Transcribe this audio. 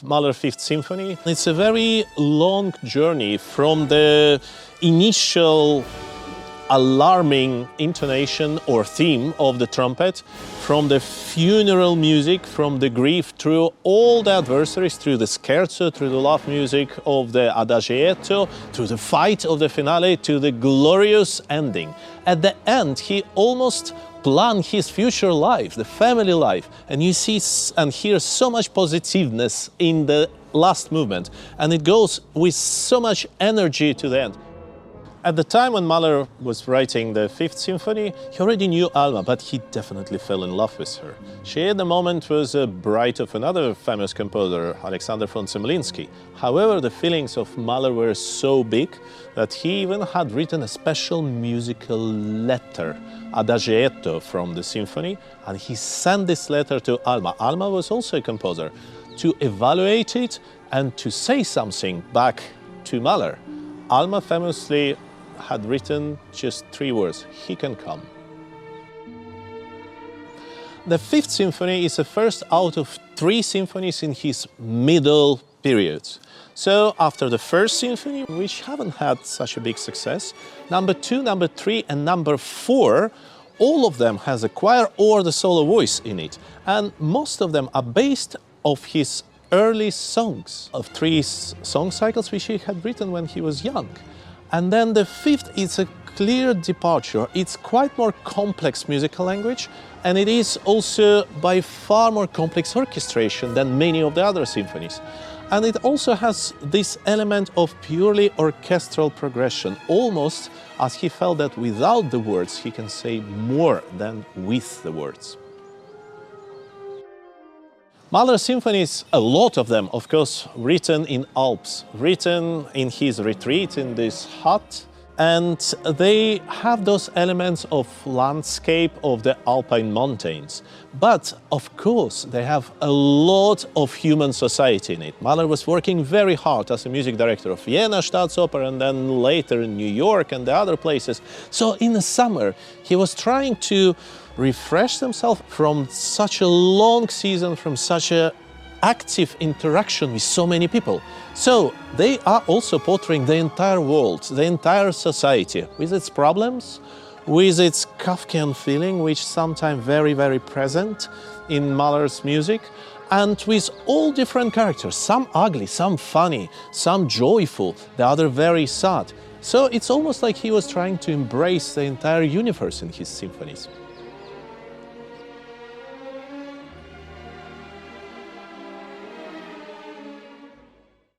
Mahler Fifth Symphony. It's a very long journey from the initial alarming intonation or theme of the trumpet, from the funeral music, from the grief, through all the adversaries, through the scherzo, through the love music of the adagietto, through the fight of the finale, to the glorious ending. At the end, he almost planned his future life, the family life, and you see and hear so much positiveness in the last movement, and it goes with so much energy to the end. At the time when Mahler was writing the Fifth Symphony, he already knew Alma, but he definitely fell in love with her. She at the moment was a bride of another famous composer, Alexander von Zemlinsky. However, the feelings of Mahler were so big that he even had written a special musical letter, adagietto from the symphony, and he sent this letter to Alma. Alma was also a composer, to evaluate it and to say something back to Mahler. Alma famously had written just 3 words: he can come. The Fifth Symphony is the first out of 3 symphonies in his middle period. So after the First Symphony, which haven't had such a big success, number 2, number 3 and number 4, all of them has a choir or the solo voice in it. And most of them are based off his early songs, of 3 song cycles which he had written when he was young. And then the Fifth is a clear departure. It's quite more complex musical language, and it is also by far more complex orchestration than many of the other symphonies. And it also has this element of purely orchestral progression, almost as he felt that without the words he can say more than with the words. Mahler symphonies, a lot of them, of course, written in Alps, written in his retreat in this hut, and they have those elements of landscape of the Alpine mountains. But, of course, they have a lot of human society in it. Mahler was working very hard as a music director of Vienna Staatsoper and then later in New York and the other places. So in the summer, he was trying to refresh himself from such a long season, from such an active interaction with so many people. So they are also portraying the entire world, the entire society, with its problems, with its Kafkian feeling, which is sometimes very, very present in Mahler's music, and with all different characters, some ugly, some funny, some joyful, the other very sad. So it's almost like he was trying to embrace the entire universe in his symphonies.